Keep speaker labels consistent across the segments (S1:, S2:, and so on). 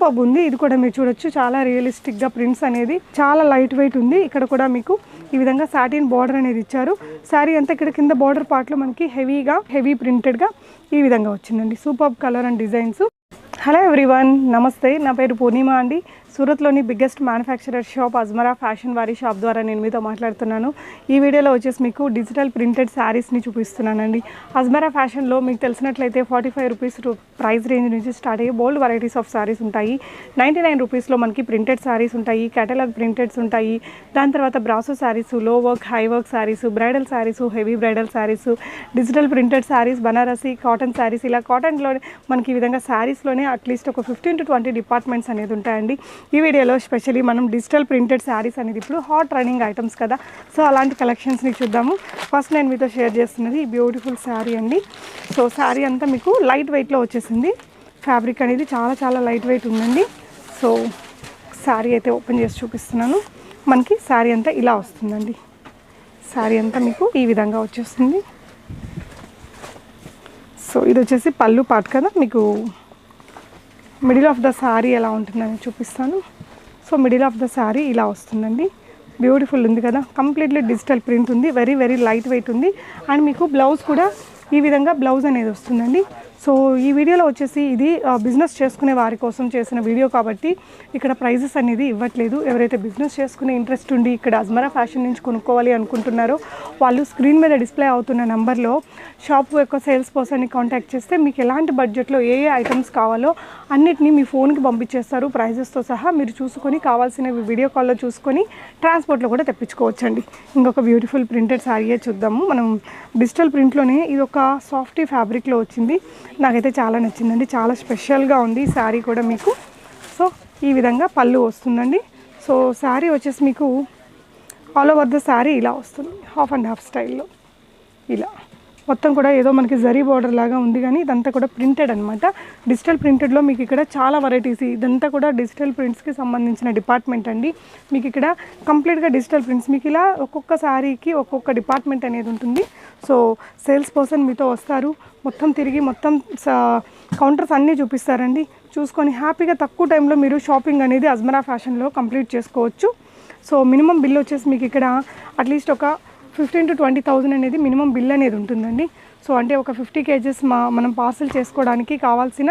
S1: Super ఉంది. ఇది కూడా మీరు చూడొచ్చు, చాలా రియలిస్టిక్గా ప్రింట్స్ అనేది చాలా లైట్ వెయిట్ ఉంది. ఇక్కడ కూడా మీకు ఈ విధంగా సాటిన్ బార్డర్ అనేది ఇచ్చారు. శారీ అంతా ఇక్కడ కింద బార్డర్ పార్ట్లో మనకి హెవీ ప్రింటెడ్గా ఈ విధంగా వచ్చిందండి. Super colour and designs. Hello everyone, నమస్తే. నా పేరు పూర్ణిమ అండి. సూరత్లోని biggest manufacturer shop Ajmera fashion వారి షాప్ ద్వారా నేను మీతో మాట్లాడుతున్నాను. ఈ వీడియోలో వచ్చేసి మీకు డిజిటల్ ప్రింటెడ్ శారీస్ని చూపిస్తున్నానండి. అజ్మరా ఫ్యాషన్లో మీకు తెలిసినట్లయితే 45 రూపీస్ ప్రైస్ రేంజ్ నుంచి స్టార్ట్ అయ్యి బోల్డ్ వెరైటీస్ ఆఫ్ శారీస్ ఉంటాయి. 99 రూపీస్లో మనకి ప్రింటెడ్ శారీస్ ఉంటాయి, కేటలాగ్ ప్రింటెడ్స్ ఉంటాయి. దాని తర్వాత బ్రాసో శారీస్, లో work, high work saris, bridal saris, heavy bridal saris, digital printed saris, Banarasi cotton saris. ఇలా కాటన్లో మనకి ఈ విధంగా శారీస్లోనే అట్లీస్ట్ ఒక 15 to 20 డిపార్ట్మెంట్స్ అనేది ఉంటాయండి. ఈ వీడియోలో స్పెషల్లీ మనం డిజిటల్ ప్రింటెడ్ శారీస్ అనేది ఇప్పుడు హాట్ రన్నింగ్ ఐటమ్స్ కదా, సో అలాంటి కలెక్షన్స్ని చూద్దాము. ఫస్ట్ నేను మీతో షేర్ చేస్తున్నది ఈ బ్యూటిఫుల్ శారీ అండి. సో శారీ అంతా మీకు లైట్ వెయిట్లో వచ్చేసింది. ఫ్యాబ్రిక్ అనేది చాలా లైట్ వెయిట్ ఉందండి. సో శారీ అయితే ఓపెన్ చేసి చూపిస్తున్నాను. మనకి శారీ అంతా ఇలా వస్తుందండి. శారీ అంతా మీకు ఈ విధంగా వచ్చేస్తుంది. సో ఇది వచ్చేసి పళ్ళు పార్ట్ కదా, మీకు మిడిల్ ఆఫ్ ద శారీ ఎలా ఉంటుందని చూపిస్తాను. So middle of the sari ఇలా వస్తుందండి. బ్యూటిఫుల్ ఉంది కదా, కంప్లీట్లీ డిజిటల్ ప్రింట్ ఉంది, వెరీ లైట్ వెయిట్ ఉంది. అండ్ మీకు బ్లౌజ్ కూడా ఈ విధంగా బ్లౌజ్ అనేది వస్తుందండి. సో ఈ వీడియోలో వచ్చేసి ఇది బిజినెస్ చేసుకునే వారి కోసం చేసిన వీడియో కాబట్టి ఇక్కడ ప్రైజెస్ అనేది ఇవ్వట్లేదు. ఎవరైతే బిజినెస్ చేసుకునే ఇంట్రెస్ట్ ఉండి ఇక్కడ అజ్మరా ఫ్యాషన్ నుంచి కొనుక్కోవాలి అనుకుంటున్నారో వాళ్ళు స్క్రీన్ మీద డిస్ప్లే అవుతున్న నెంబర్లో షాప్ యొక్క సేల్స్ పర్సన్ని కాంటాక్ట్ చేస్తే మీకు ఎలాంటి బడ్జెట్లో ఏ ఐటమ్స్ కావాలో అన్నిటినీ మీ ఫోన్కి పంపించేస్తారు ప్రైజెస్తో సహా. మీరు చూసుకొని కావాల్సినవి వీడియో కాల్లో చూసుకొని ట్రాన్స్పోర్ట్లో కూడా తెప్పించుకోవచ్చండి. ఇంకొక బ్యూటిఫుల్ ప్రింటెడ్ శారీయే చూద్దాము. మనం డిజిటల్ ప్రింట్లోనే ఇది ఒక సాఫ్టీ ఫ్యాబ్రిక్లో వచ్చింది. నాకైతే చాలా నచ్చిందండి, చాలా స్పెషల్గా ఉంది ఈ శారీ కూడా మీకు. సో ఈ విధంగా పళ్ళు వస్తుందండి. సో శారీ వచ్చేసి మీకు ఆల్ ఓవర్ ద శారీ ఇలా వస్తుంది, హాఫ్ అండ్ హాఫ్ స్టైల్లో. ఇలా మొత్తం కూడా ఏదో మనకి జరీ బార్డర్ లాగా ఉంది, కానీ ఇదంతా కూడా ప్రింటెడ్ అనమాట. డిజిటల్ ప్రింటెడ్లో మీకు ఇక్కడ చాలా వెరైటీస్, ఇదంతా కూడా డిజిటల్ ప్రింట్స్కి సంబంధించిన డిపార్ట్మెంట్ అండి. మీకు ఇక్కడ కంప్లీట్గా డిజిటల్ ప్రింట్స్, మీకు ఇలా ఒక్కొక్క శారీకి ఒక్కొక్క డిపార్ట్మెంట్ అనేది ఉంటుంది. సో సేల్స్ పర్సన్ మీతో వస్తారు, మొత్తం తిరిగి మొత్తం కౌంటర్స్ అన్నీ చూపిస్తారండి. చూసుకొని హ్యాపీగా తక్కువ టైంలో మీరు షాపింగ్ అనేది అజ్మరా ఫ్యాషన్లో కంప్లీట్ చేసుకోవచ్చు. సో మినిమం బిల్ వచ్చేసి మీకు ఇక్కడ అట్లీస్ట్ ఒక 15 to 20,000 అనేది మినిమం బిల్ అనేది ఉంటుందండి. సో అంటే ఒక 50 kgs మనం పార్సల్ చేసుకోవడానికి కావాల్సిన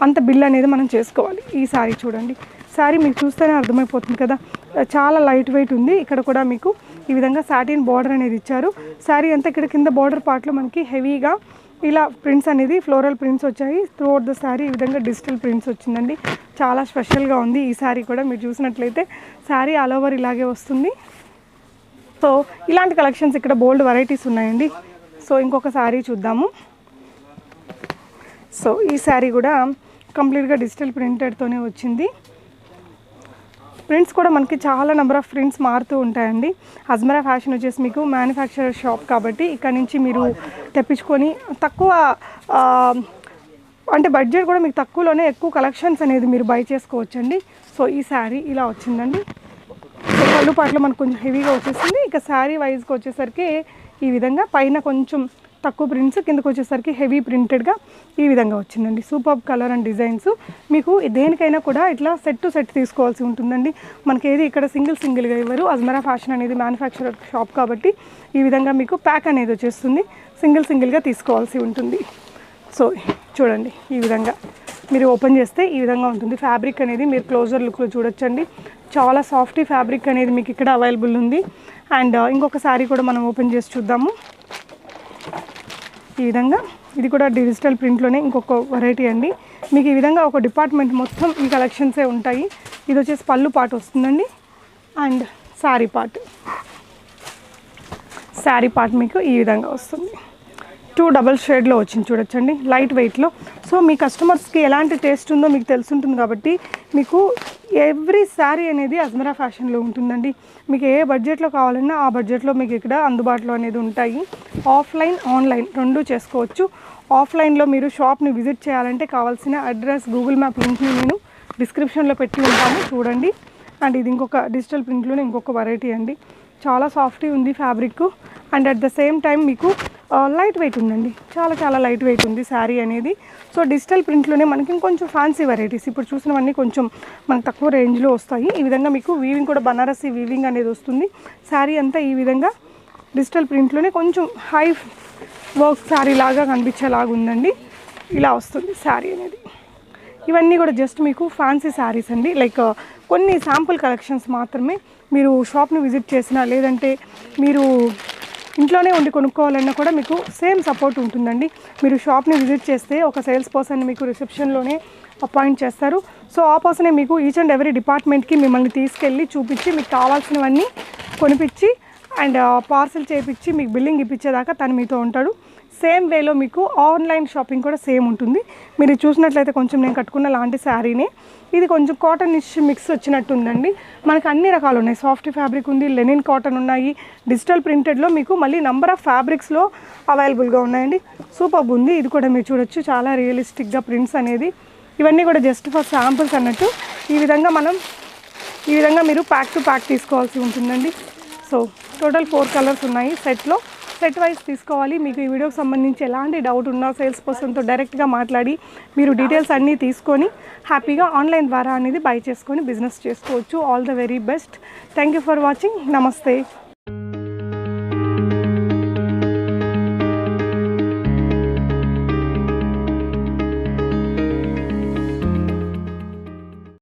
S1: అంత బిల్ అనేది మనం చేసుకోవాలి. ఈ శారీ చూడండి, శారీ మీకు చూస్తేనే అర్థమైపోతుంది కదా, చాలా లైట్ వెయిట్ ఉంది. ఇక్కడ కూడా మీకు ఈ విధంగా సాటిన్ బార్డర్ అనేది ఇచ్చారు. శారీ అంతా ఇక్కడ కింద బార్డర్ పార్ట్లో మనకి హెవీగా ఇలా ప్రింట్స్ అనేది ఫ్లోరల్ ప్రింట్స్ వచ్చాయి. త్రూఅవుట్ ద శారీ ఈ విధంగా డిజిటల్ ప్రింట్స్ వచ్చిందండి. చాలా స్పెషల్గా ఉంది ఈ శారీ కూడా. మీరు చూసినట్లయితే శారీ ఆల్ ఓవర్ ఇలాగే వస్తుంది. సో ఇలాంటి కలెక్షన్స్ ఇక్కడ బోల్డ్ వెరైటీస్ ఉన్నాయండి. సో ఇంకొక శారీ చూద్దాము. సో ఈ శారీ కూడా కంప్లీట్గా డిజిటల్ ప్రింటెడ్తోనే వచ్చింది. ప్రింట్స్ కూడా మనకి చాలా నెంబర్ ఆఫ్ ప్రింట్స్ మారుతూ ఉంటాయండి. అజ్మరా ఫ్యాషన్ వచ్చేసి మీకు మ్యానుఫ్యాక్చరర్ షాప్ కాబట్టి ఇక్కడ నుంచి మీరు తెప్పించుకొని తక్కువ అంటే బడ్జెట్ కూడా మీకు తక్కువలోనే ఎక్కువ కలెక్షన్స్ అనేది మీరు బై చేసుకోవచ్చండి. సో ఈ శారీ ఇలా వచ్చిందండి. సో పళ్ళు పాటలో మనకు కొంచెం హెవీగా వచ్చేసింది. ఇక శారీ వైజ్గా వచ్చేసరికి ఈ విధంగా పైన కొంచెం తక్కువ ప్రింట్స్, కిందకు వచ్చేసరికి హెవీ ప్రింటెడ్గా ఈ విధంగా వచ్చిందండి. Super colour and designs. మీకు దేనికైనా కూడా ఇట్లా సెట్ టు సెట్ తీసుకోవాల్సి ఉంటుందండి. మనకి ఏది ఇక్కడ సింగిల్గా ఇవ్వరు. అజ్మరా ఫ్యాషన్ అనేది మ్యానుఫ్యాక్చరర్ షాప్ కాబట్టి ఈ విధంగా మీకు ప్యాక్ అనేది వచ్చేస్తుంది, సింగిల్గా తీసుకోవాల్సి ఉంటుంది. సో చూడండి ఈ విధంగా మీరు ఓపెన్ చేస్తే ఈ విధంగా ఉంటుంది. ఫ్యాబ్రిక్ అనేది మీరు క్లోజర్ లుక్లో చూడొచ్చండి. చాలా సాఫ్టీ ఫ్యాబ్రిక్ అనేది మీకు ఇక్కడ అవైలబుల్ ఉంది. అండ్ ఇంకొక శారీ కూడా మనం ఓపెన్ చేసి చూద్దాము. ఈ విధంగా ఇది కూడా డిజిటల్ ప్రింట్లోనే ఇంకొక వెరైటీ అండి. మీకు ఈ విధంగా ఒక డిపార్ట్మెంట్ మొత్తం ఈ కలెక్షన్సే ఉంటాయి. ఇది వచ్చేసి పళ్ళు పార్ట్ వస్తుందండి. అండ్ శారీ పార్ట్ మీకు ఈ విధంగా వస్తుంది. 2 డబల్ షేడ్లో వచ్చింది చూడొచ్చండి, లైట్ వెయిట్లో. సో మీ కస్టమర్స్కి ఎలాంటి టేస్ట్ ఉందో మీకు తెలుసుంటుంది కాబట్టి మీకు ఎవ్రీ శారీ అనేది అజ్మరా ఫ్యాషన్లో ఉంటుందండి. మీకు ఏ బడ్జెట్లో కావాలన్నా ఆ బడ్జెట్లో మీకు ఇక్కడ అందుబాటులో అనేది ఉంటాయి. ఆఫ్లైన్ ఆన్లైన్ రెండూ చేసుకోవచ్చు. ఆఫ్లైన్లో మీరు షాప్ని విజిట్ చేయాలంటే కావాల్సిన అడ్రస్, గూగుల్ మ్యాప్ లింక్ని నేను డిస్క్రిప్షన్లో పెట్టి ఉంటాను, చూడండి. అండ్ ఇది ఇంకొక డిజిటల్ ప్రింట్లోనే ఇంకొక వెరైటీ అండి. చాలా సాఫ్ట్గా ఉంది fabric. And at the same time మీకు లైట్ వెయిట్ ఉందండి, చాలా చాలా లైట్ వెయిట్ ఉంది శారీ అనేది. సో డిజిటల్ ప్రింట్లోనే మనకి ఇంకొంచెం ఫ్యాన్సీ వెరైటీస్ ఇప్పుడు చూసినవన్నీ కొంచెం మనకు తక్కువ రేంజ్లో వస్తాయి. ఈ విధంగా మీకు వీవింగ్ కూడా బనారసి వీవింగ్ అనేది వస్తుంది. శారీ అంతా ఈ విధంగా డిజిటల్ ప్రింట్లోనే కొంచెం హై వర్క్ శారీ లాగా కనిపించేలాగా ఉందండి. ఇలా వస్తుంది శారీ అనేది. ఇవన్నీ కూడా జస్ట్ మీకు ఫ్యాన్సీ శారీస్ అండి. లైక్ కొన్ని శాంపుల్ కలెక్షన్స్ మాత్రమే. మీరు షాప్ని విజిట్ చేసినా లేదంటే మీరు ఇంట్లోనే ఉండి కొనుక్కోవాలన్నా కూడా మీకు సేమ్ సపోర్ట్ ఉంటుందండి. మీరు షాప్ని విజిట్ చేస్తే ఒక సేల్స్ పర్సన్ మీకు రిసెప్షన్లోనే అపాయింట్ చేస్తారు. సో ఆ పర్సనే మీకు ఈచ్ అండ్ ఎవ్రీ డిపార్ట్మెంట్కి మిమ్మల్ని తీసుకెళ్ళి చూపించి మీకు కావాల్సినవన్నీ కొనిపించి అండ్ పార్సల్ చేయించి మీకు బిల్లింగ్ ఇప్పించేదాకా తను మీతో ఉంటాడు. సేమ్ వేలో మీకు ఆన్లైన్ షాపింగ్ కూడా సేమ్ ఉంటుంది. మీరు చూసినట్లయితే కొంచెం నేను కట్టుకున్న లాంటి శారీనే. ఇది కొంచెం కాటన్ ఇష్ మిక్స్ వచ్చినట్టు ఉందండి. మనకు అన్ని రకాలు ఉన్నాయి. సాఫ్ట్ ఫ్యాబ్రిక్ ఉంది, లెనిన్ కాటన్ ఉన్నాయి, డిజిటల్ ప్రింటెడ్లో మీకు మళ్ళీ నంబర్ ఆఫ్ ఫ్యాబ్రిక్స్లో అవైలబుల్గా ఉన్నాయండి. సూపర్ ఉంది. ఇది కూడా మీరు చూడొచ్చు, చాలా రియలిస్టిక్గా ప్రింట్స్ అనేది. ఇవన్నీ కూడా జస్ట్ ఫర్ శాంపుల్స్ అన్నట్టు. ఈ విధంగా మీరు ప్యాక్ టు ప్యాక్ తీసుకోవాల్సి ఉంటుందండి. సో టోటల్ 4 కలర్స్ ఉన్నాయి సెట్లో. సెట్ వైజ్ తీసుకోవాలి. మీకు ఈ వీడియోకి సంబంధించి ఎలాంటి డౌట్ ఉన్నా సేల్స్ పర్సన్తో డైరెక్ట్గా మాట్లాడి మీరు డీటెయిల్స్ అన్నీ తీసుకొని హ్యాపీగా ఆన్లైన్ ద్వారా అనేది బై చేసుకొని బిజినెస్ చేసుకోవచ్చు. All the very best. Thank you for watching. నమస్తే.